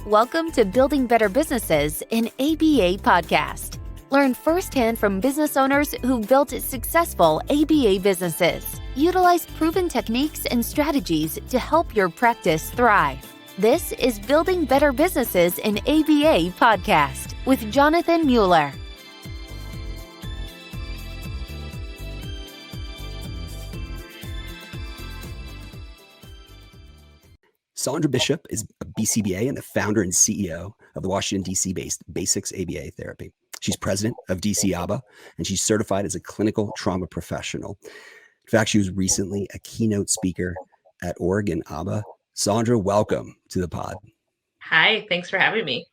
Welcome to Building Better Businesses, an ABA podcast. Learn firsthand from business owners who built successful ABA businesses. Utilize proven techniques and strategies to help your practice thrive. This is Building Better Businesses, an ABA podcast with Jonathan Mueller. Saundra Bishop is a BCBA and the founder and CEO of the Washington, D.C.-based Basics ABA Therapy. She's president of DC ABA, and she's certified as a clinical trauma professional. In fact, she was recently a keynote speaker at Oregon ABA. Saundra, welcome to the pod. Hi, thanks for having me.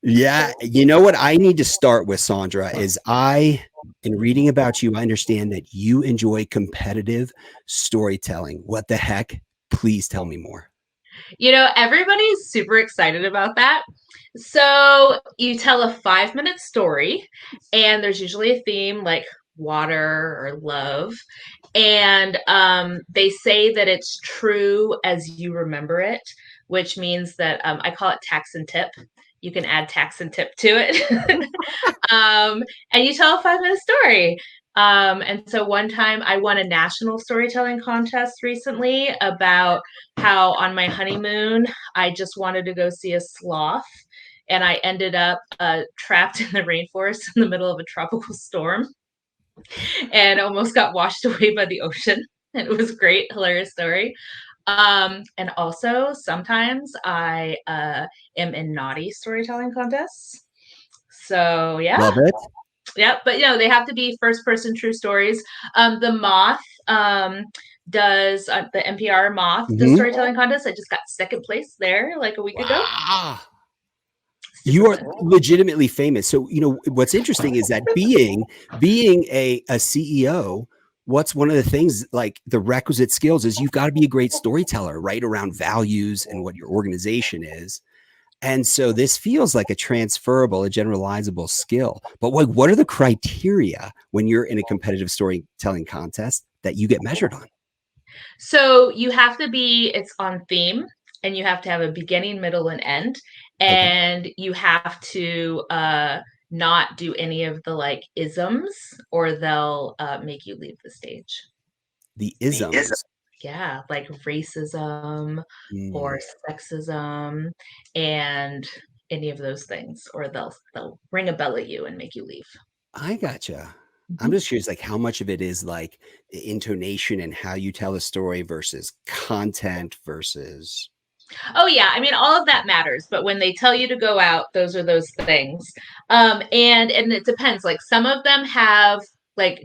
Yeah, you know what I need to start with, Saundra, is in reading about you, I understand that you enjoy competitive storytelling. What the heck? Please tell me more. You know, everybody's super excited about that. So you tell a 5-minute story, and there's usually a theme like water or love. And they say that it's true as you remember it, which means that I call it tax and tip. You can add tax and tip to it. And you tell a 5-minute story. And so one time I won a national storytelling contest recently about how on my honeymoon, I just wanted to go see a sloth. And I ended up trapped in the rainforest in the middle of a tropical storm and almost got washed away by the ocean. And it was a great, hilarious story. And also sometimes I am in naughty storytelling contests. So yeah. Love it. Yeah, but they have to be first person true stories. The Moth does the NPR Moth does storytelling contest. I just got second place there like a week ago. You are legitimately famous. So, what's interesting is that being a CEO, what's one of the things, like the requisite skills is you've got to be a great storyteller, right? Around values and what your organization is. And so this feels like a transferable, a generalizable skill. But what are the criteria when you're in a competitive storytelling contest that you get measured on? So you have to it's on theme, and you have to have a beginning, middle, and end. And you have to not do any of the isms, or they'll make you leave the stage. The isms. Yeah, like racism or sexism and any of those things, or they'll ring a bell at you and make you leave. I gotcha. I'm just curious, how much of it is like intonation and how you tell a story versus content versus. Oh yeah, I mean, all of that matters, but when they tell you to go out, those are those things. And it depends. Like some of them have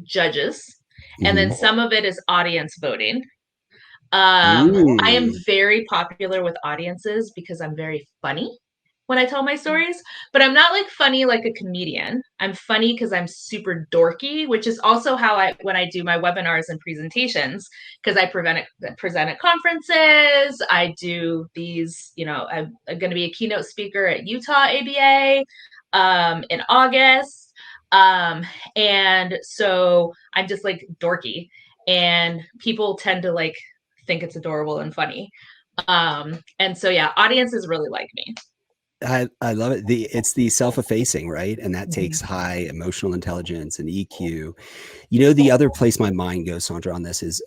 judges, and then some of it is audience voting. I am very popular with audiences because I'm very funny when I tell my stories, but I'm not funny like a comedian. I'm funny because I'm super dorky, which is also how when I do my webinars and presentations, because I present at conferences. I do these, I'm going to be a keynote speaker at Utah ABA in August. And so I'm just dorky, and people tend to think it's adorable and funny. And so, yeah, audiences really like me. I love it. It's the self-effacing, right? And that takes high emotional intelligence and EQ. The other place my mind goes, Saundra, on this is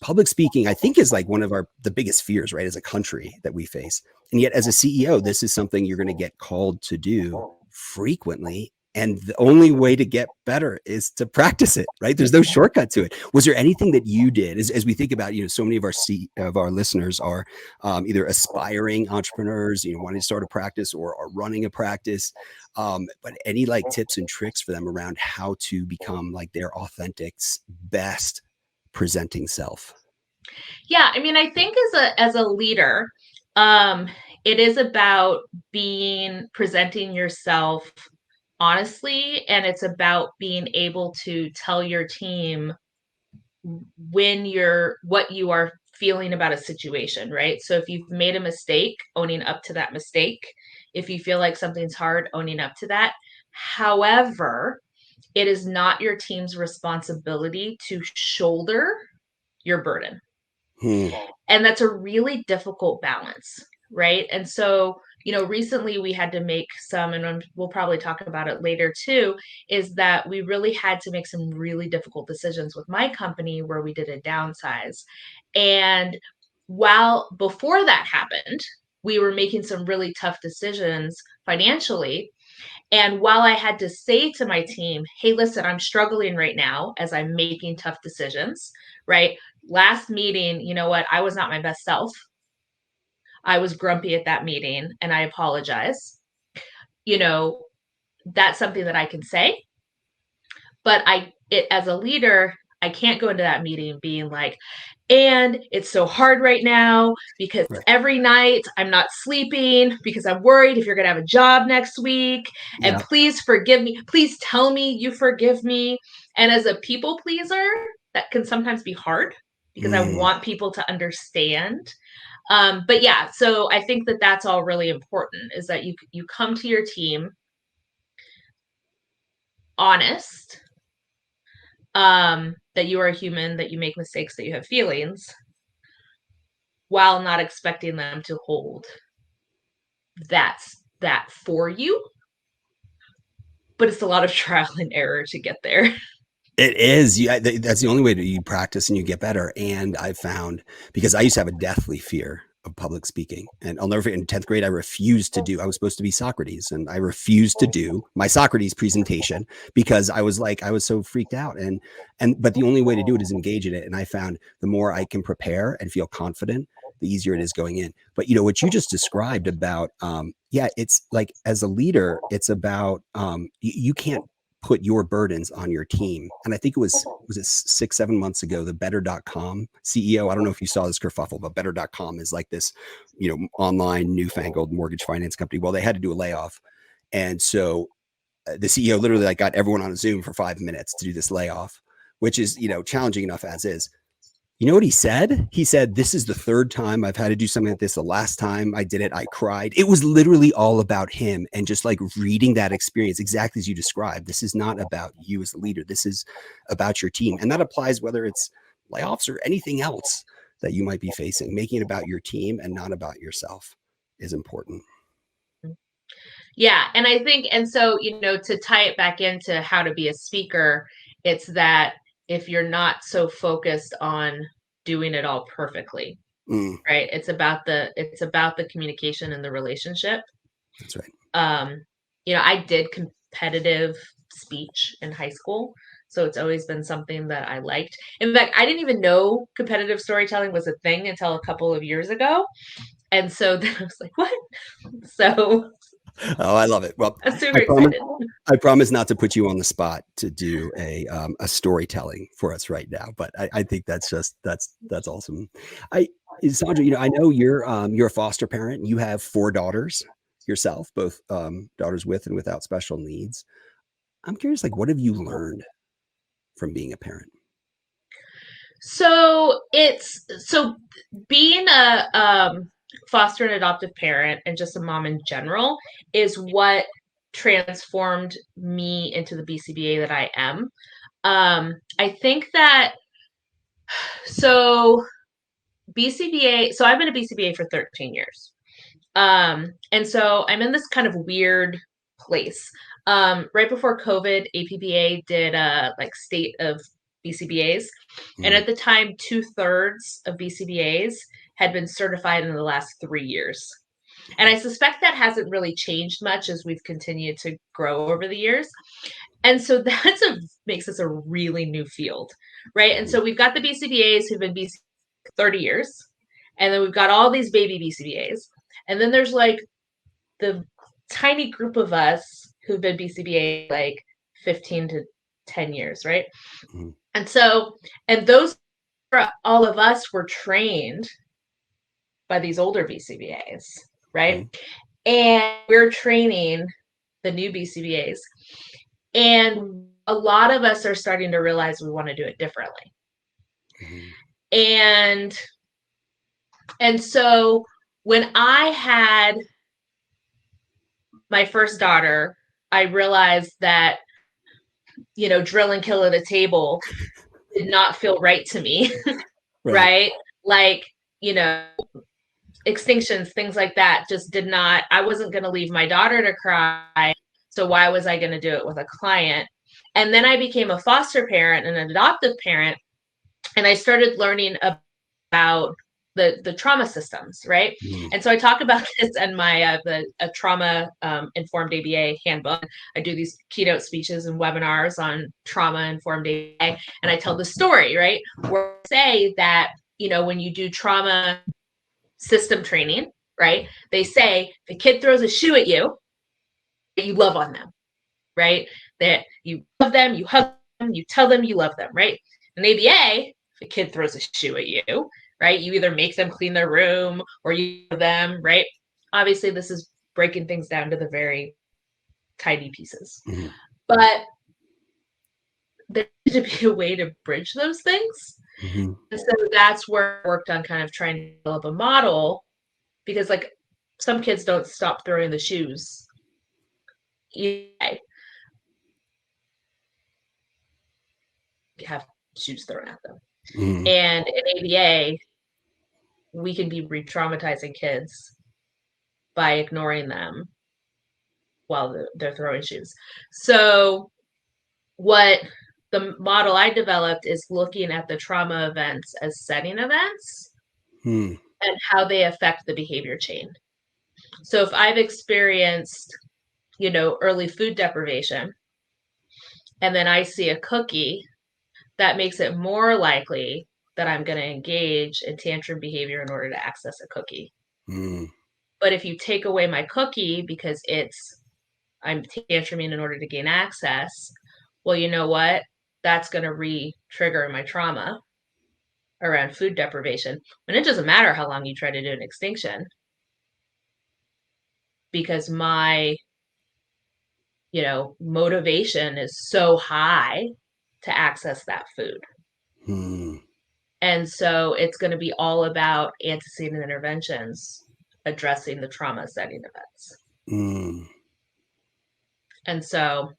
public speaking, I think is one of the biggest fears, right? As a country that we face. And yet as a CEO, this is something you're going to get called to do frequently. And the only way to get better is to practice it, right? There's no shortcut to it. Was there anything that you did as we think about, so many of our listeners are either aspiring entrepreneurs, wanting to start a practice or are running a practice, but any tips and tricks for them around how to become their authentic, best presenting self? Yeah, I mean, I think as a leader, it is about presenting yourself honestly, and it's about being able to tell your team what you are feeling about a situation, right? So if you've made a mistake, owning up to that mistake. If you feel like something's hard, owning up to that. However, it is not your team's responsibility to shoulder your burden. And that's a really difficult balance, right? And so, recently we had to make some, and we'll probably talk about it later too, is that we really had to make some really difficult decisions with my company where we did a downsize. And while before that happened, we were making some really tough decisions financially. And while I had to say to my team, hey, listen, I'm struggling right now as I'm making tough decisions, right? Last meeting, you know what? I was not my best self. I was grumpy at that meeting and I apologize. You know, that's something that I can say. But as a leader, I can't go into that meeting being like, and it's so hard right now because Right. every night I'm not sleeping because I'm worried if you're going to have a job next week. And Yeah. please forgive me. Please tell me you forgive me. And as a people pleaser, that can sometimes be hard because I want people to understand. But yeah, so I think that that's all really important, is that you come to your team honest, that you are a human, that you make mistakes, that you have feelings, while not expecting them to hold that for you. But it's a lot of trial and error to get there. It is. That's the only way that you practice and you get better. And I found, because I used to have a deathly fear of public speaking, and I'll never forget, in 10th grade, I refused to do, I was supposed to be Socrates, and I refused to do my Socrates presentation because I was so freaked out. But the only way to do it is engage in it. And I found the more I can prepare and feel confident, the easier it is going in. But what you just described about, it's like, as a leader, it's about, you can't put your burdens on your team. And I think it was it 6-7 months ago, the better.com CEO, I don't know if you saw this kerfuffle, but better.com is like this, online newfangled mortgage finance company. Well, they had to do a layoff. And so the CEO literally got everyone on a Zoom for 5 minutes to do this layoff, which is, challenging enough as is. You know what he said? He said, this is the third time I've had to do something like this. The last time I did it, I cried. It was literally all about him, and just reading that experience exactly as you described. This is not about you as the leader. This is about your team. And that applies whether it's layoffs or anything else that you might be facing. Making it about your team and not about yourself is important. Yeah. And I think, and so, to tie it back into how to be a speaker, it's that if you're not so focused on doing it all perfectly, right? It's about the communication and the relationship. That's right. I did competitive speech in high school, so it's always been something that I liked. In fact, I didn't even know competitive storytelling was a thing until a couple of years ago. And so then I was like, what? So Oh, I love it. Well, I'm super excited. I promise not to put you on the spot to do a storytelling for us right now, but I think that's awesome. Saundra, I know you're a foster parent. You have 4 daughters yourself, both daughters with and without special needs. I'm curious, what have you learned from being a parent? So being a foster and adoptive parent, and just a mom in general, is what transformed me into the BCBA that I am. I think that, BCBA, so I've been a BCBA for 13 years. And so I'm in this kind of weird place. Right before COVID, APBA did state of BCBAs. And at the time, 2/3 of BCBAs had been certified in the last 3 years. And I suspect that hasn't really changed much as we've continued to grow over the years. And so makes this a really new field, right? And so we've got the BCBAs who've been BCBA 30 years, and then we've got all these baby BCBAs. And then there's the tiny group of us who've been BCBA 15 to 10 years, right? Mm-hmm. And those, all of us were trained by these older BCBAs, right? Mm-hmm. And we're training the new BCBAs. And a lot of us are starting to realize we want to do it differently. Mm-hmm. And so when I had my first daughter, I realized that, drill and kill at a table did not feel right to me. Right? extinctions, things like that, just did not, I wasn't going to leave my daughter to cry. So why was I going to do it with a client? And then I became a foster parent and an adoptive parent. And I started learning about the trauma systems, right? Mm. And so I talk about this in my a trauma informed ABA handbook. I do these keynote speeches and webinars on trauma informed ABA, and I tell the story, right? Where I say that, you know, when you do trauma system training, right? They say if a kid throws a shoe at you, you love on them, right? That you love them, you hug them, you tell them you love them, right? In ABA, if a kid throws a shoe at you, right, you either make them clean their room or you love them, right? Obviously, this is breaking things down to the very tiny pieces. Mm. But there needs to be a way to bridge those things. Mm-hmm. And so that's where I worked on kind of trying to develop a model, because like some kids don't stop throwing the shoes. Have shoes thrown at them. Mm. And in ABA, we can be re-traumatizing kids by ignoring them while they're throwing shoes. So what the model I developed is looking at the trauma events as setting events and how they affect the behavior chain. So if I've experienced, you know, early food deprivation, and then I see a cookie, that makes it more likely that I'm going to engage in tantrum behavior in order to access a cookie. Mm. But if you take away my cookie because I'm tantruming in order to gain access, well, you know what? That's going to re-trigger my trauma around food deprivation. And it doesn't matter how long you try to do an extinction, because my, you know, motivation is so high to access that food. Mm. And so it's going to be all about antecedent interventions addressing the trauma setting events. Mm. And so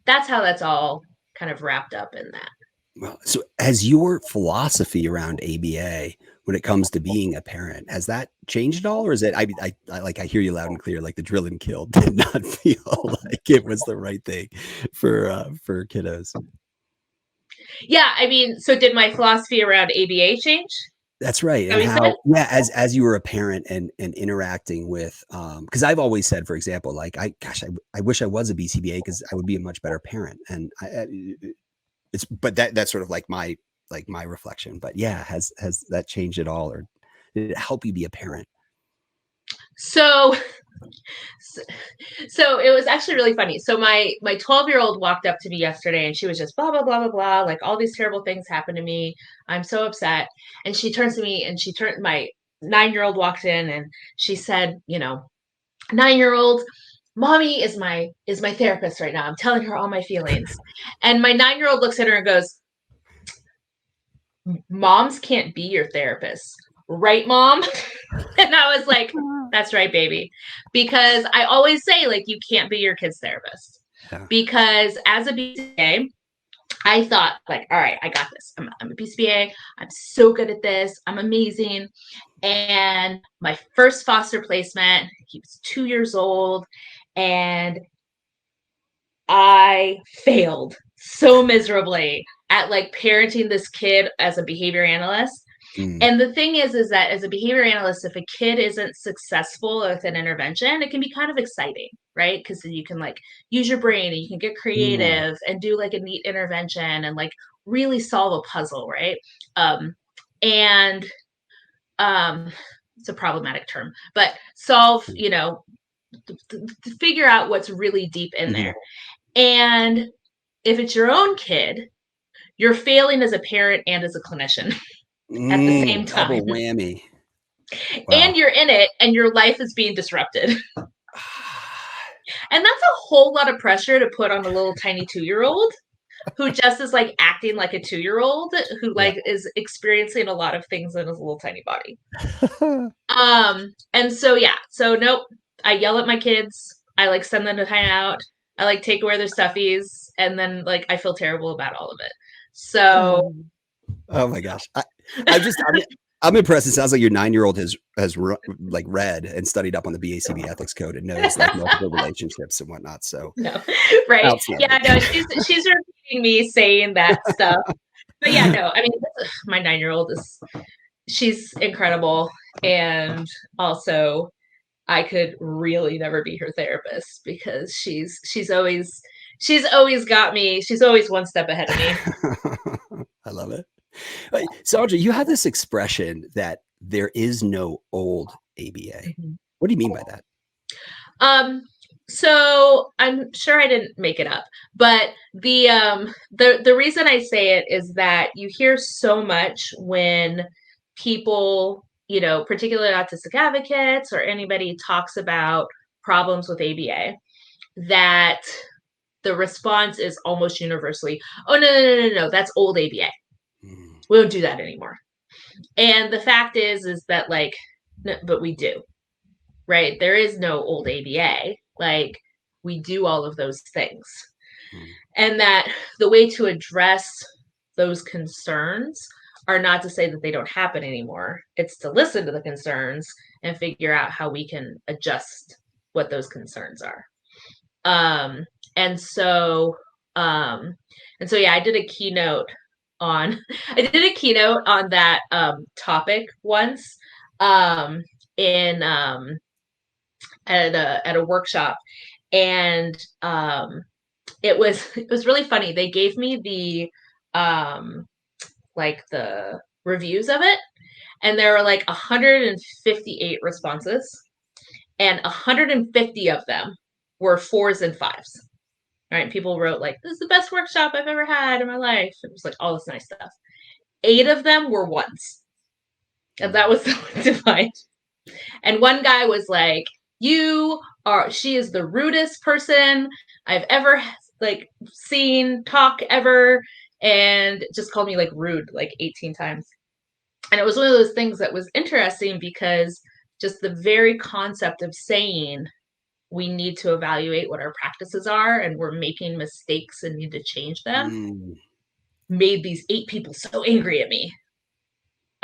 that's how that's all kind of wrapped up in that. Well, so has your philosophy around ABA when it comes to being a parent, has that changed at all? Or is it, I like, I hear you loud and clear, like the drill and kill did not feel like it was the right thing for kiddos. Yeah. I mean, so did my philosophy around ABA change? That's right. That And what you how, said? yeah, as you were a parent and interacting with, because I've always said, for example, like, I wish I was a BCBA because I would be a much better parent. And but that's sort of like my reflection. But yeah, has that changed at all, or did it help you be a parent? So it was actually really funny. So my 12-year-old walked up to me yesterday and she was just blah, blah, blah, blah, blah. Like all these terrible things happened to me. I'm so upset. And she turns to me and my 9-year-old walked in and she said, you know, 9-year-old, mommy is my therapist right now. I'm telling her all my feelings. And my 9-year-old looks at her and goes, moms can't be your therapist. Right, mom? And I was like, that's right, baby. Because I always say, like, you can't be your kid's therapist. Yeah. Because as a BCBA, I thought, like, all right, I got this. I'm a BCBA. I'm so good at this. I'm amazing. And my first foster placement, he was 2 years old, and I failed so miserably at like parenting this kid as a behavior analyst. And the thing is that as a behavior analyst, if a kid isn't successful with an intervention, it can be kind of exciting, right? Because then you can like use your brain and you can get creative and do like a neat intervention and like really solve a puzzle, right? It's a problematic term, but solve, you know, to figure out what's really deep in there. And if it's your own kid, you're failing as a parent and as a clinician at the same time. Double whammy. Wow. And you're in it and your life is being disrupted. And that's a whole lot of pressure to put on a little tiny 2-year-old who just is like acting like a 2-year-old who like is experiencing a lot of things in his little tiny body. And so, yeah. So nope. I yell at my kids. I like send them to hang out. I like take away their stuffies, and then like I feel terrible about all of it. So, oh my gosh, I'm impressed. It sounds like your 9-year-old has like read and studied up on the BACB ethics code and knows like multiple relationships and whatnot. So No, right? outstanding. Yeah, no, she's repeating me saying that stuff. But yeah, no, I mean, my 9-year-old she's incredible, and also I could really never be her therapist because she's always got me. She's always one step ahead of me. I love it. Saundra, you have this expression that there is no old ABA. Mm-hmm. What do you mean by that? So I'm sure I didn't make it up, but the reason I say it is that you hear so much when people, particularly autistic advocates or anybody talks about problems with ABA, that the response is almost universally, oh, no, that's old ABA. We don't do that anymore. And the fact is that like, no, but we do, right? There is no old ABA. Like, we do all of those things. And that the way to address those concerns are not to say that they don't happen anymore. It's to listen to the concerns and figure out how we can adjust what those concerns are. And so yeah, I did a keynote on that topic once in at a workshop, and it was really funny. They gave me the like the reviews of it, and there were like 158 responses, and 150 of them were 4s and 5s. Right? People wrote like, "This is the best workshop I've ever had in my life." It was like all this nice stuff. 8 of them were 1s, and that was so defined. And one guy was like, she is the rudest person I've ever like seen talk ever, and just called me like rude like 18 times. And it was one of those things that was interesting because just the very concept of saying we need to evaluate what our practices are and we're making mistakes and need to change them made these 8 people so angry at me.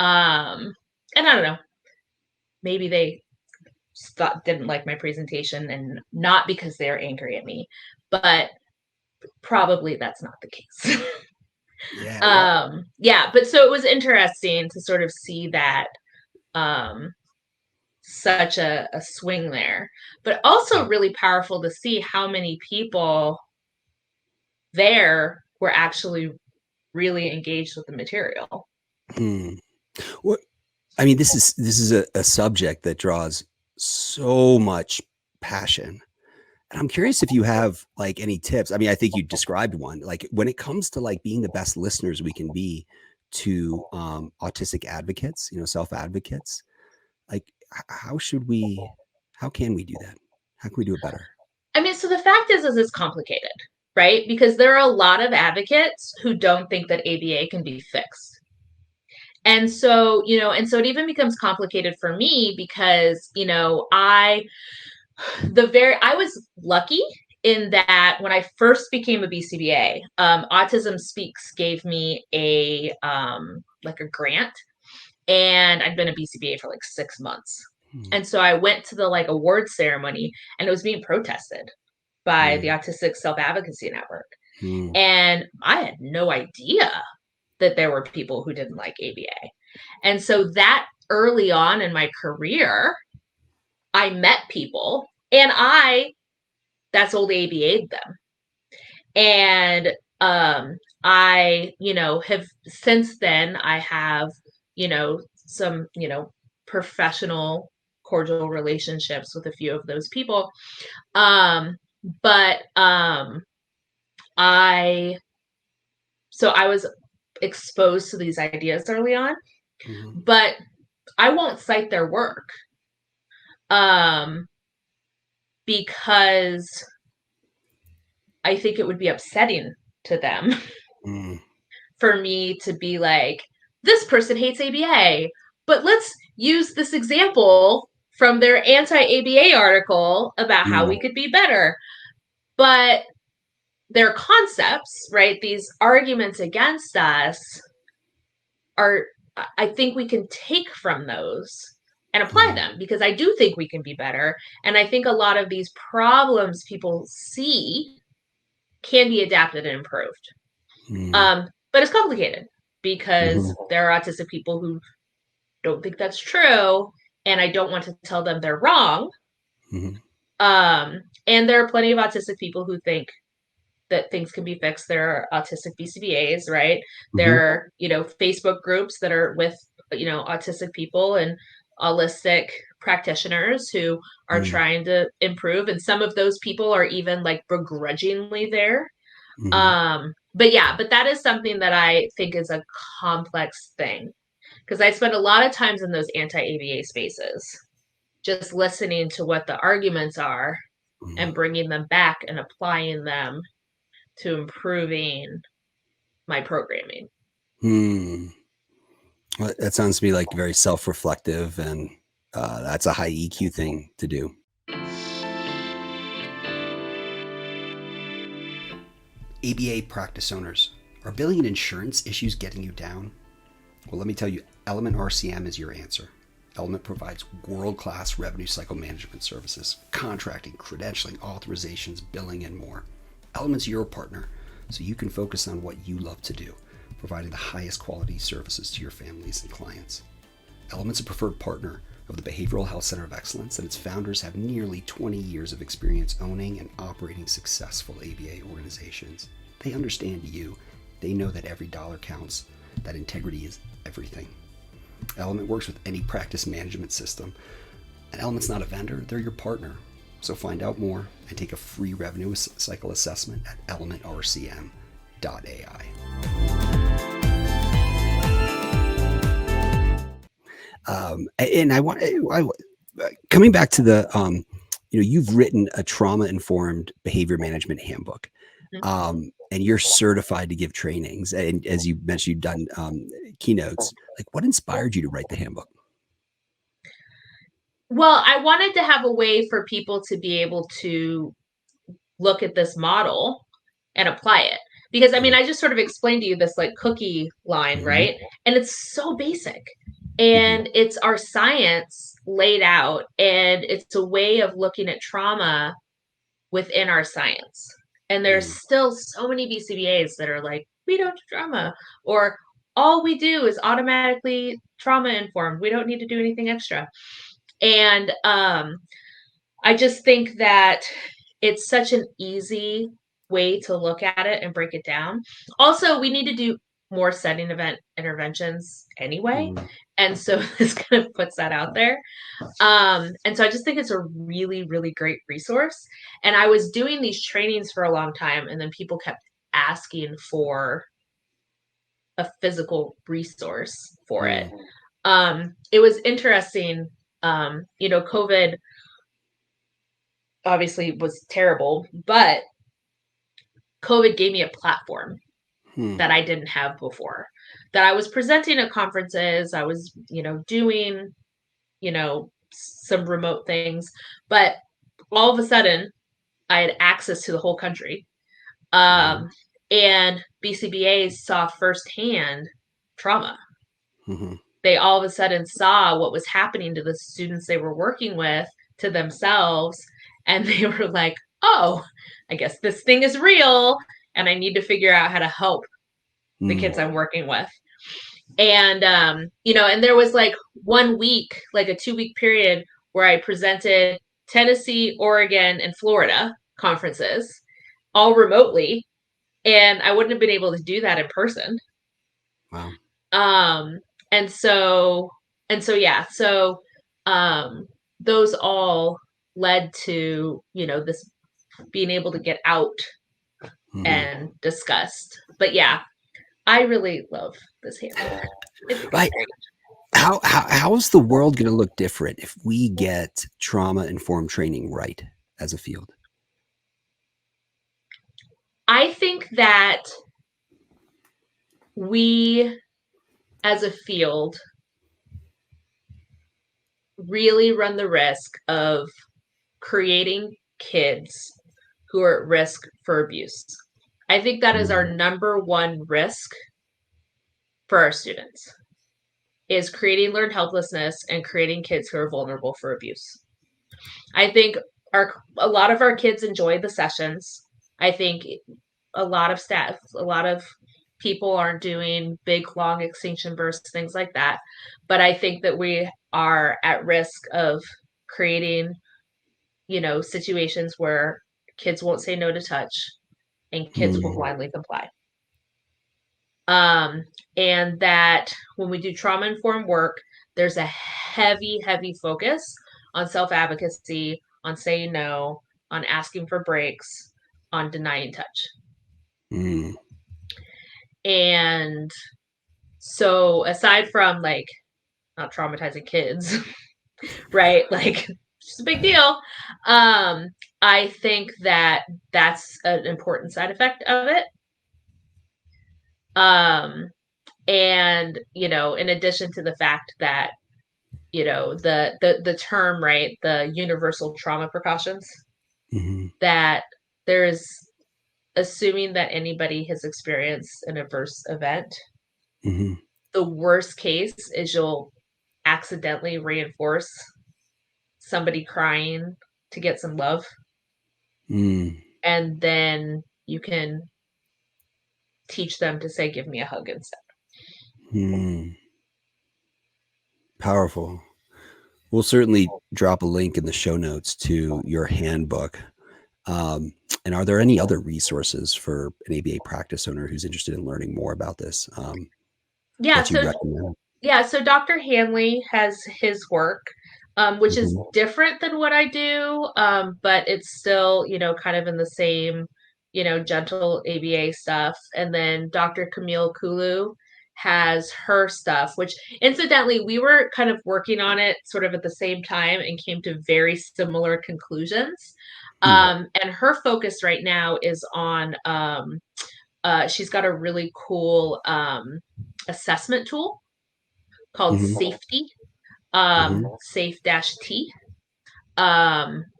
And I don't know, maybe they didn't like my presentation, and not because they're angry at me, but probably that's not the case. But so it was interesting to sort of see that such a swing there, but also really powerful to see how many people there were actually really engaged with the material. Well, I mean, this is a subject that draws so much passion. And I'm curious if you have like any tips. I mean, I think you described one, like when it comes to like being the best listeners we can be to autistic advocates, self-advocates, like how can we do that? How can we do it better? I mean, so the fact is it's complicated, right? Because there are a lot of advocates who don't think that ABA can be fixed. And so, it even becomes complicated for me because, I was lucky in that when I first became a BCBA, Autism Speaks gave me a grant, and I'd been a BCBA for like 6 months. And so I went to the like award ceremony, and it was being protested by the Autistic Self-Advocacy Network. And I had no idea that there were people who didn't like ABA. And so that early on in my career, I met people, and that's old ABA'd them. And I, have since then, I have, some, professional cordial relationships with a few of those people. But I was exposed to these ideas early on, but I won't cite their work because I think it would be upsetting to them for me to be like, this person hates ABA, but let's use this example from their anti-ABA article about how we could be better. But their concepts, right, these arguments against us are I think we can take from those and apply them, because I do think we can be better. And I think a lot of these problems people see can be adapted and improved. But it's complicated because there are autistic people who don't think that's true, and I don't want to tell them they're wrong. And there are plenty of autistic people who think that things can be fixed. There are autistic BCBAs, right? There are, Facebook groups that are with, autistic people and holistic practitioners who are trying to improve. And some of those people are even like begrudgingly there. But that is something that I think is a complex thing, because I spend a lot of times in those anti-ABA spaces, just listening to what the arguments are and bringing them back and applying them to improving my programming. Well, that sounds to me like very self-reflective, and that's a high EQ thing to do. ABA practice owners, are billing and insurance issues getting you down? Well, let me tell you, Element RCM is your answer. Element provides world-class revenue cycle management services, contracting, credentialing, authorizations, billing, and more. Element's your partner, so you can focus on what you love to do, providing the highest quality services to your families and clients. Element's a preferred partner of the Behavioral Health Center of Excellence, and its founders have nearly 20 years of experience owning and operating successful ABA organizations. They understand you. They know that every dollar counts, that integrity is everything. Element works with any practice management system. And Element's not a vendor, they're your partner. So find out more and take a free revenue cycle assessment at elementrcm.ai. And I coming back to the, you've written a trauma-informed behavior management handbook, and you're certified to give trainings. And as you mentioned, you've done keynotes. Like, what inspired you to write the handbook? Well, I wanted to have a way for people to be able to look at this model and apply it. Because, I mean, I just sort of explained to you this like cookie line, right? And it's so basic. And it's our science laid out, and it's a way of looking at trauma within our science. And there's still so many BCBAs that are like, we don't do trauma, or all we do is automatically trauma informed. We don't need to do anything extra. And I just think that it's such an easy way to look at it and break it down. Also, we need to do more setting event interventions anyway. And so this kind of puts that out there. And so I just think it's a really, really great resource. And I was doing these trainings for a long time, and then people kept asking for a physical resource for it. It was interesting. COVID obviously was terrible, but COVID gave me a platform that I didn't have before, that I was presenting at conferences. I was, doing, some remote things, but all of a sudden I had access to the whole country. And BCBAs saw firsthand trauma. They all of a sudden saw what was happening to the students they were working with, to themselves, and they were like, oh, I guess this thing is real, and I need to figure out how to help the kids I'm working with. And, and there was like 1 week, like a 2-week period where I presented Tennessee, Oregon, and Florida conferences all remotely. And I wouldn't have been able to do that in person. Wow. And so those all led to, this being able to get out and discussed. But yeah, I really love this handbook. Right. How is the world going to look different if we get trauma-informed training right as a field? I think that we, as a field, really run the risk of creating kids who are at risk for abuse. I think that is our number one risk for our students. is creating learned helplessness and creating kids who are vulnerable for abuse. I think a lot of our kids enjoy the sessions. I think a lot of people aren't doing big, long extinction bursts, things like that. But I think that we are at risk of creating, situations where kids won't say no to touch and kids will blindly comply. And that when we do trauma-informed work, there's a heavy, heavy focus on self-advocacy, on saying no, on asking for breaks, on denying touch. And so aside from like not traumatizing kids, right? Like it's a big deal. I think that that's an important side effect of it. And in addition to the fact that the term, right, the universal trauma precautions, that there's assuming that anybody has experienced an adverse event, the worst case is you'll accidentally reinforce somebody crying to get some love, and then you can teach them to say, give me a hug instead. Powerful. We'll certainly drop a link in the show notes to your handbook. And are there any other resources for an ABA practice owner who's interested in learning more about this that you recommend? Yeah, so Dr. Hanley has his work, which is different than what I do, but it's still, kind of in the same, gentle ABA stuff. And then Dr. Camille Kulu has her stuff, which incidentally, we were kind of working on it sort of at the same time and came to very similar conclusions. And her focus right now is on, she's got a really cool assessment tool called Safety, Safe-T,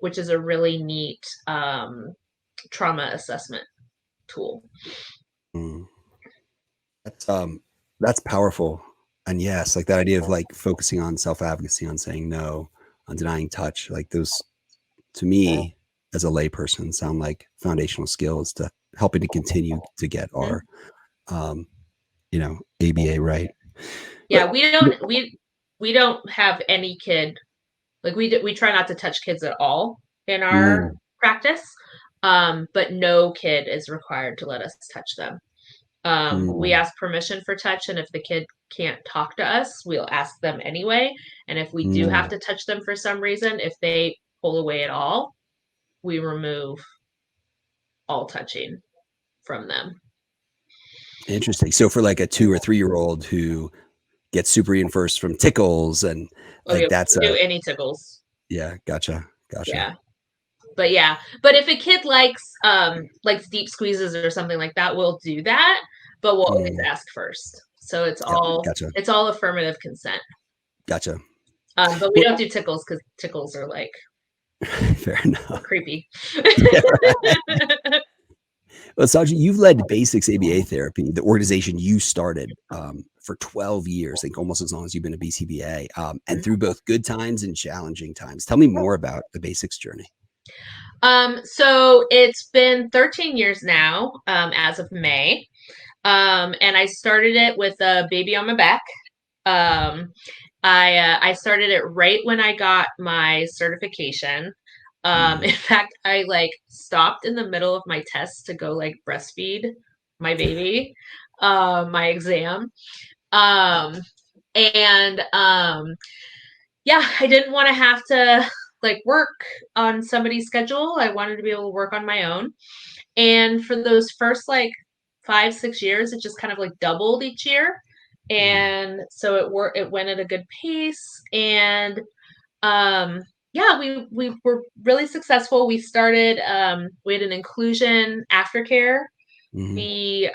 which is a really neat trauma assessment tool. That's powerful. And yes, like that idea of like focusing on self-advocacy, on saying no, on denying touch, like those to me as a layperson sound like foundational skills to helping to continue to get our ABA right. Yeah, we don't have any kid, like we try not to touch kids at all in our practice, but no kid is required to let us touch them. We ask permission for touch, and if the kid can't talk to us, we'll ask them anyway. And if we do have to touch them for some reason, if they pull away at all, we remove all touching from them. Interesting. So for like a 2 or 3 year old who gets super reinforced from tickles and like that's do any tickles. Yeah, gotcha. Yeah. But if a kid likes deep squeezes or something like that, we'll do that, but we'll always ask first. So it's all affirmative consent. Gotcha. But we don't do tickles because tickles are like fair enough. Creepy. Well, Saundra, you've led Basics ABA Therapy, the organization you started for 12 years, I think almost as long as you've been a BCBA, and through both good times and challenging times. Tell me more about the Basics journey. So it's been 13 years now, as of May. And I started it with a baby on my back. I started it right when I got my certification. In fact, I stopped in the middle of my test to go breastfeed my baby, my exam. Yeah, I didn't want to have to work on somebody's schedule. I wanted to be able to work on my own. And for those first 5-6 years, it just kind of doubled each year. And so it went at a good pace. And yeah, we were really successful. We started, we had an inclusion aftercare. We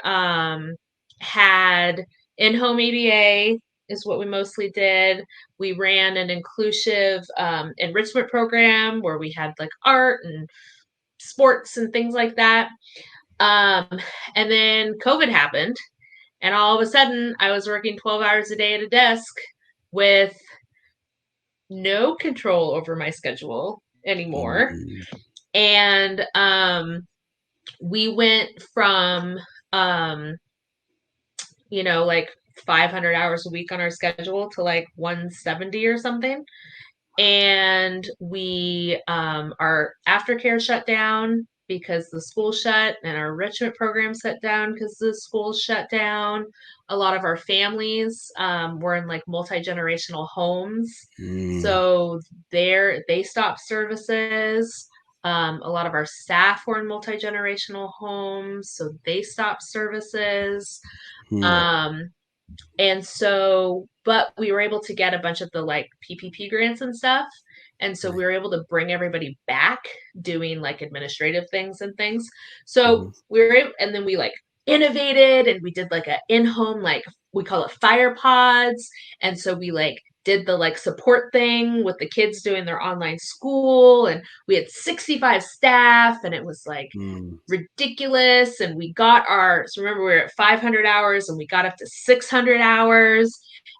had in-home ABA is what we mostly did. We ran an inclusive enrichment program where we had art and sports and things like that. And then COVID happened, and all of a sudden I was working 12 hours a day at a desk with no control over my schedule anymore. Mm, And we went from like 500 hours a week on our schedule to like 170 or something. And we our aftercare shut down because the school shut, and our enrichment program shut down because the school shut down. A lot of our families were in like multi-generational homes, mm, so they stopped services. A lot of our staff were in multi-generational homes, so they stopped services. mm, um, and so, but we were able to get a bunch of the like PPP grants and stuff. And so right. we were able to bring everybody back doing like administrative things and things. So Mhm, we were able, and then we like innovated, and we did like a in-home, like we call it fire pods. And so we like did the like support thing with the kids doing their online school, and we had 65 staff, and it was like mm, ridiculous. And we got so remember, we were at 500 hours and we got up to 600 hours.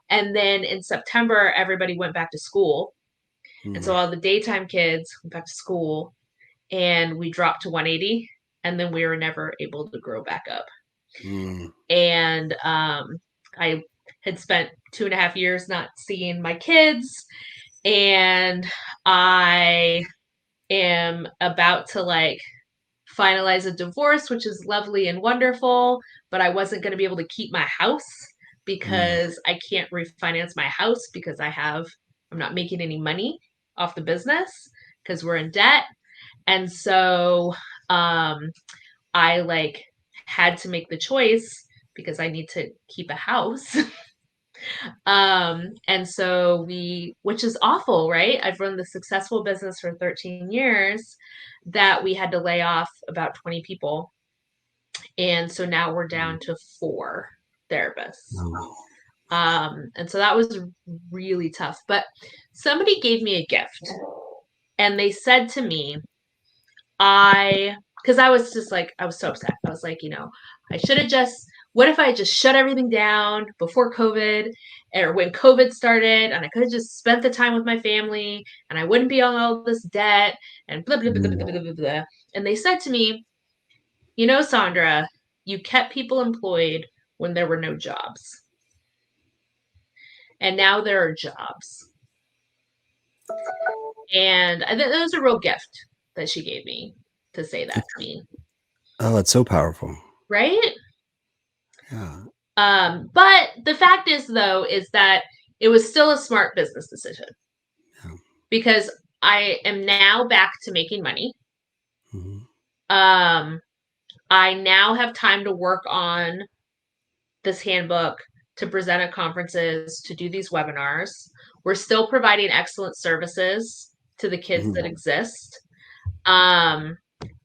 And then in September, everybody went back to school. And so mm, all the daytime kids went back to school, and we dropped to 180. And then we were never able to grow back up. mm, And I had spent 2.5 years not seeing my kids. And I am about to like finalize a divorce, which is lovely and wonderful, but I wasn't going to be able to keep my house mm, because I can't refinance my house because I'm not making any money off the business because we're in debt. And so um I like had to make the choice because I need to keep a house. And so which is awful, right? I've run the successful business for 13 years, that we had to lay off about 20 people. And so now we're mm. down to 4 therapists. Oh, And so that was really tough. But somebody gave me a gift, and they said to me, because I was just like, I was so upset. I was like, I should have what if I just shut everything down before COVID, or when COVID started, and I could have just spent the time with my family, and I wouldn't be on all this debt and blah, blah, blah, blah, mm, blah, blah, blah. And they said to me, Saundra, you kept people employed when there were no jobs. And now there are jobs. And I think that was a real gift that she gave me to say that to me. oh, it's so powerful. Right? Yeah. But the fact is, though, is that it was still a smart business decision, Yeah. because I am now back to making money. Mhm, Um, I now have time to work on this handbook, to present at conferences, to do these webinars. We're still providing excellent services to the kids that mhm. exist. Um,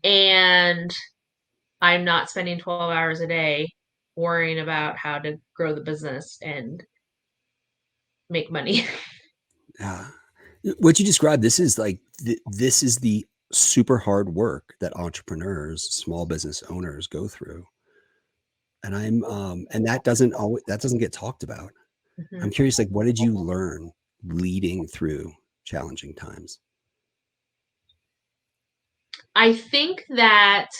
and I'm not spending 12 hours a day worrying about how to grow the business and make money. Yeah. What you described, this is like this is the super hard work that entrepreneurs, small business owners go through. And and that doesn't get talked about. I'm Mhm. curious, like, what did you learn leading through challenging times? I think that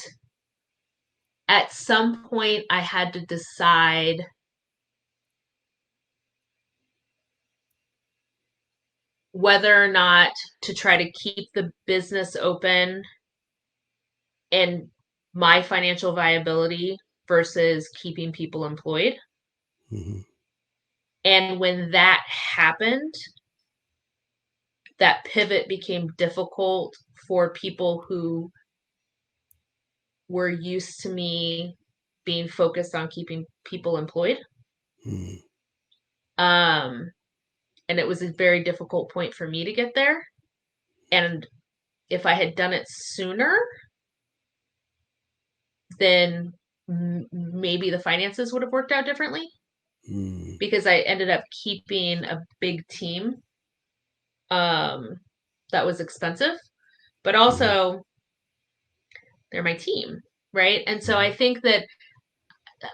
at some point I had to decide whether or not to try to keep the business open and my financial viability versus keeping people employed. Mhm, And when that happened, that pivot became difficult for people who were used to me being focused on keeping people employed. mhm, Um, and it was a very difficult point for me to get there. And if I had done it sooner, then maybe the finances would have worked out differently, mhm, because I ended up keeping a big team um, that was expensive, but mhm, also they're my team, right? And so I mhm, think that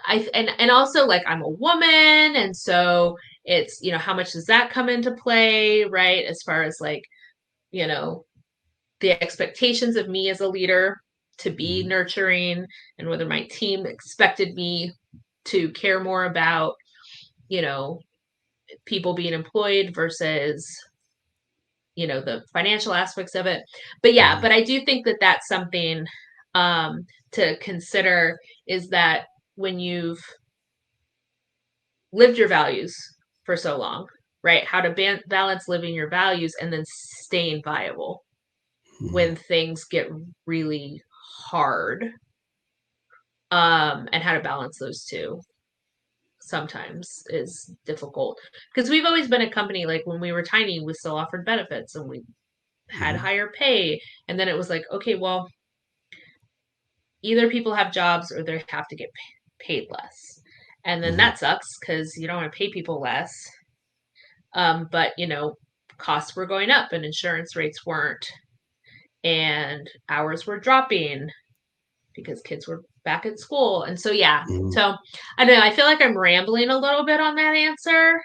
and also, like, I'm a woman, and so It's, how much does that come into play, right? As far as like, the expectations of me as a leader to be nurturing, and whether my team expected me to care more about, people being employed versus, the financial aspects of it. But yeah, but I do think that that's something to consider, is that when you've lived your values for so long, right? How to balance living your values and then staying viable when things get really hard, and how to balance those two sometimes is difficult, because we've always been a company, like when we were tiny, we still offered benefits and we had higher pay. And then it was like, okay, well, either people have jobs or they have to get paid less. And then that sucks because you don't want to pay people less. But, costs were going up and insurance rates weren't, and hours were dropping because kids were back at school. And so, yeah. So I don't know. I feel like I'm rambling a little bit on that answer.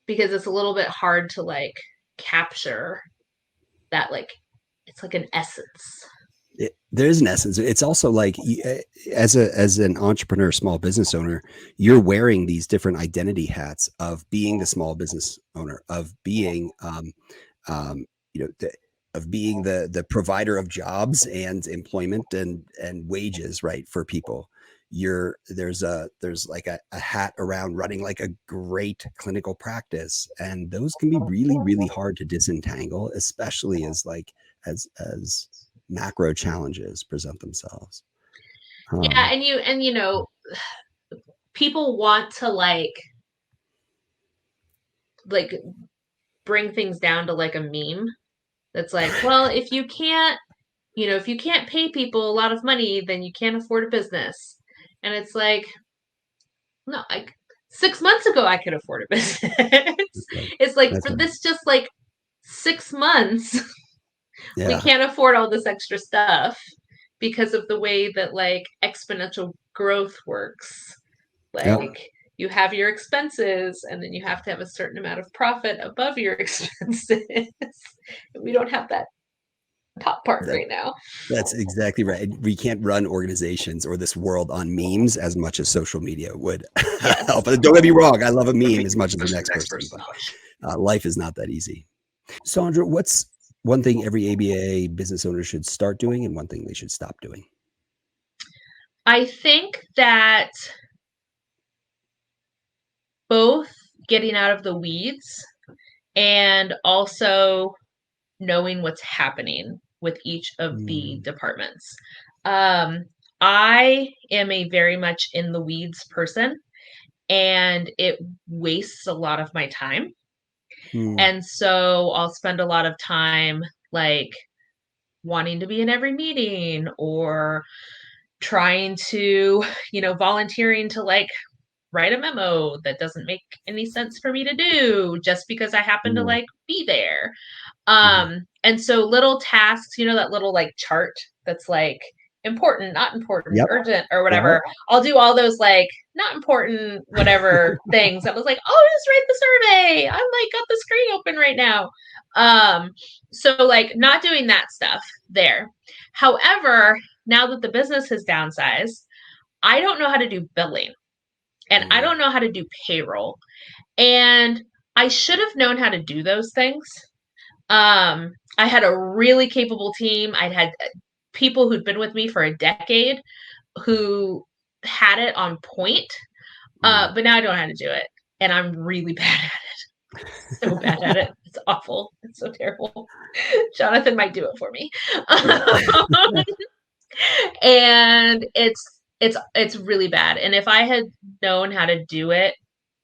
Because it's a little bit hard to like capture that, like, it's like an essence. There is an essence. It's also like, as an entrepreneur, small business owner, you're wearing these different identity hats of being the small business owner, of being, of being the provider of jobs and employment and wages, right, for people. There's like a hat around running like a great clinical practice, and those can be really, really hard to disentangle, especially as macro challenges present themselves. Yeah, and people want to like bring things down to like a meme that's like, well, if you can't pay people a lot of money, then you can't afford a business. And it's like, no, like 6 months ago I could afford a business. It's like, That's for right. this just like 6 months, we Yeah. can't afford all this extra stuff because of the way that like exponential growth works. Yep. Like, you have your expenses and then you have to have a certain amount of profit above your expenses. We don't have that top part That, right now. that's exactly right. We can't run organizations or this world on memes as much as social media would Yes. help. Don't get me wrong. I love a meme as much as the next person, but life is not that easy. Saundra, what's one thing every ABA business owner should start doing and one thing they should stop doing? I think that both getting out of the weeds and also knowing what's happening with each of the departments. I am a very much in the weeds person, and it wastes a lot of my time. And so I'll spend a lot of time like wanting to be in every meeting, or trying to, volunteering to like write a memo that doesn't make any sense for me to do just because I happen to like be there. And so little tasks, that little like chart that's like important, not important, Yep. urgent, or whatever. I'll do all those like not important, whatever things. I was like, oh, just write the survey. I'm like got the screen open right now. So like not doing that stuff there. However, now that the business has downsized, I don't know how to do billing, and I don't know how to do payroll. And I should have known how to do those things. I had a really capable team. I'd had people who'd been with me for a decade who had it on point. But now I don't know how to do it. And I'm really bad at it. So bad at it. It's awful. It's so terrible. Jonathan might do it for me. And it's really bad. And if I had known how to do it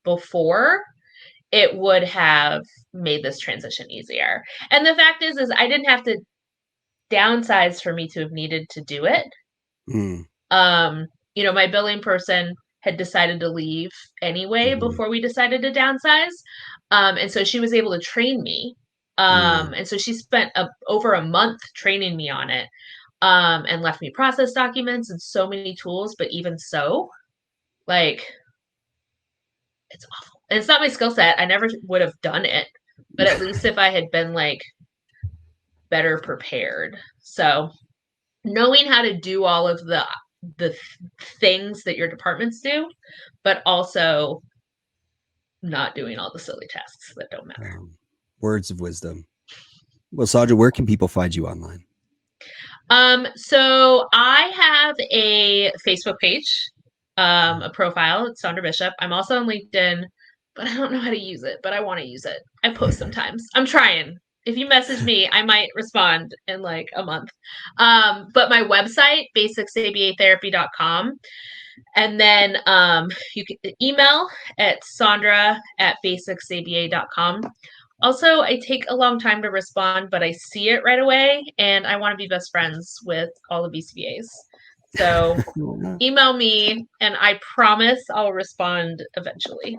before, it would have made this transition easier. And the fact is I didn't have to downsize for me to have needed to do it. My billing person had decided to leave anyway before we decided to downsize. And so she was able to train me. And so she spent over a month training me on it, and left me process documents and so many tools. But even so, Like, it's awful. And it's not my skill set. I never would have done it. But at least if I had been like better prepared. So knowing how to do all of the things that your departments do, but also not doing all the silly tasks that don't matter. Words of wisdom. Well, Saundra, where can people find you online? So I have a Facebook page, a profile. It's Saundra Bishop. I'm also on LinkedIn, but I don't know how to use it, but I want to use it. I post sometimes. I'm trying. If you message me, I might respond in like a month. But my website, basicsabtherapy.com. And then you can email at Saundra@basicsaba.com. Also, I take a long time to respond, but I see it right away, and I want to be best friends with all the BCBAs. So email me, and I promise I'll respond eventually.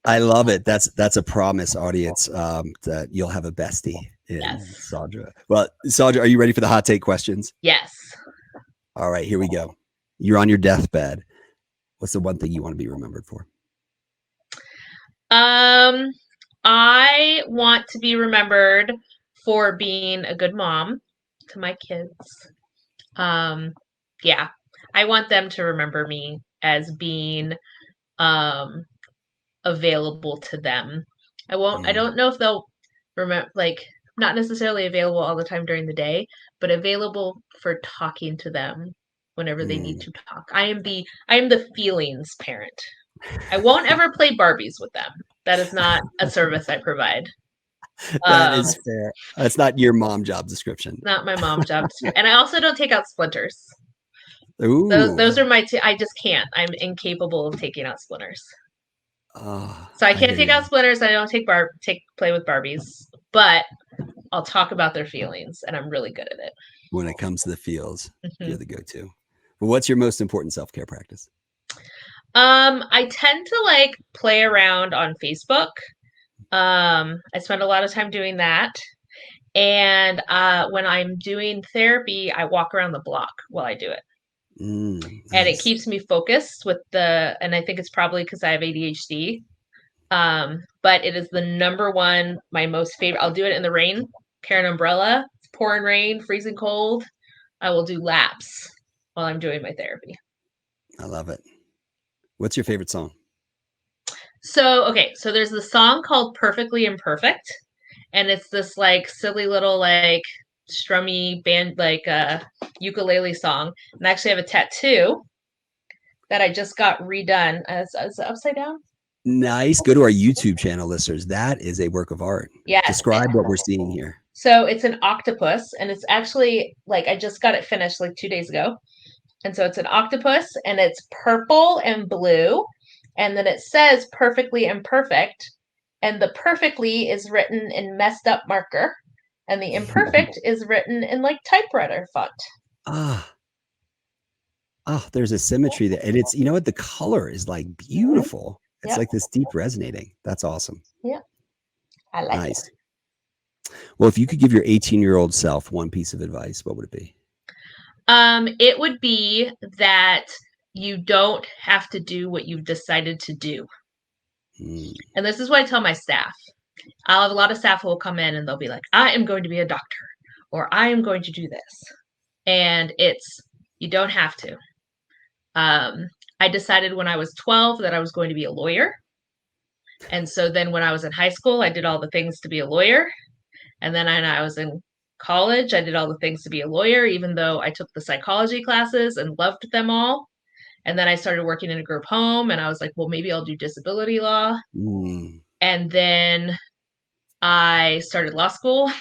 I love it. That's a promise, audience, that you'll have a bestie in Saundra. Well, Saundra, are you ready for the hot take questions? Yes. All right, here we go. You're on your deathbed. What's the one thing you want to be remembered for? I want to be remembered for being a good mom to my kids. Yeah, I want them to remember me as being available to them. I don't know if they'll remember, like, not necessarily available all the time during the day, but available for talking to them whenever they need to talk. I am the feelings parent. I won't ever play Barbies with them. That is not a service I provide. That is fair. That's not your mom job description. Not my mom job. And I also don't take out splinters. Ooh. Those are my I just can't. I'm incapable of taking out splinters. So I can't take out splinters. I don't play with Barbies, but I'll talk about their feelings, and I'm really good at it. When it comes to the feels, you're the go-to. But what's your most important self-care practice? I tend to like play around on Facebook. I spend a lot of time doing that. And when I'm doing therapy, I walk around the block while I do it. Nice. And it keeps me focused and I think it's probably because I have ADHD. But it is the number one, my most favorite. I'll do it in the rain, carry an umbrella, it's pouring rain, freezing cold. I will do laps while I'm doing my therapy. I love it. What's your favorite song? So there's the song called Perfectly Imperfect. And it's this like silly little like strummy band, like ukulele song. And I actually have a tattoo that I just got redone as upside down. Nice. Go to our YouTube channel, listeners. That is a work of art. Yes. Describe what we're seeing here. So it's an octopus, and it's actually like I just got it finished like 2 days ago. And so it's an octopus, and it's purple and blue. And then it says perfectly imperfect. And the perfectly is written in messed up marker. And the imperfect is written in like typewriter font. There's a symmetry there. And it's, you know what? The color is like beautiful. It's like this deep resonating. That's awesome. Yeah. I like it. Well, if you could give your 18-year-old self one piece of advice, what would it be? It would be that you don't have to do what you've decided to do. And this is what I tell my staff. I'll have a lot of staff who will come in and they'll be like, I am going to be a doctor, or I am going to do this. And you don't have to. I decided when I was 12 that I was going to be a lawyer. And so then when I was in high school, I did all the things to be a lawyer. And then when I was in college, I did all the things to be a lawyer, even though I took the psychology classes and loved them all. And then I started working in a group home, and I was like, well, maybe I'll do disability law. And then I started law school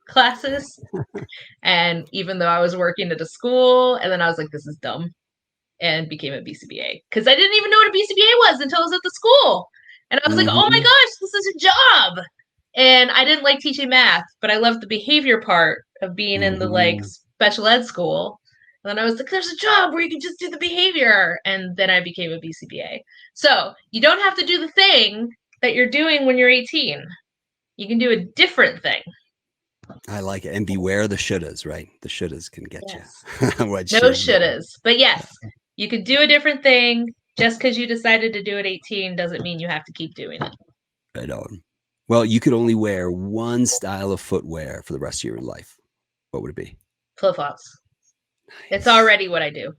classes. And even though I was working at a school, and then I was like, this is dumb, and became a BCBA. Because I didn't even know what a BCBA was until I was at the school. And I was like, oh my gosh, this is a job. And I didn't like teaching math, but I loved the behavior part of being in the like special ed school. And then I was like, there's a job where you can just do the behavior. And then I became a BCBA. So you don't have to do the thing that you're doing when you're 18. You can do a different thing. I like it. And beware the shouldas, right? The shouldas can get you. No shouldas. But yes, you could do a different thing. Just because you decided to do it 18 doesn't mean you have to keep doing it. Right on. Well, you could only wear one style of footwear for the rest of your life. What would it be? Flip-flops. Nice. It's already what I do.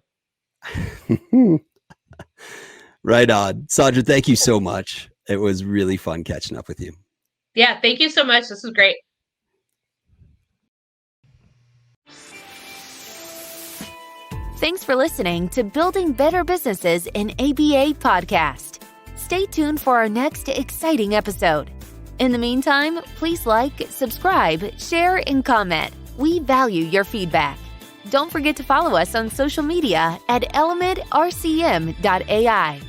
Right on. Saundra, thank you so much. It was really fun catching up with you. Yeah, thank you so much. This was great. Thanks for listening to Building Better Businesses in ABA podcast. Stay tuned for our next exciting episode. In the meantime, please like, subscribe, share, and comment. We value your feedback. Don't forget to follow us on social media at elementrcm.ai.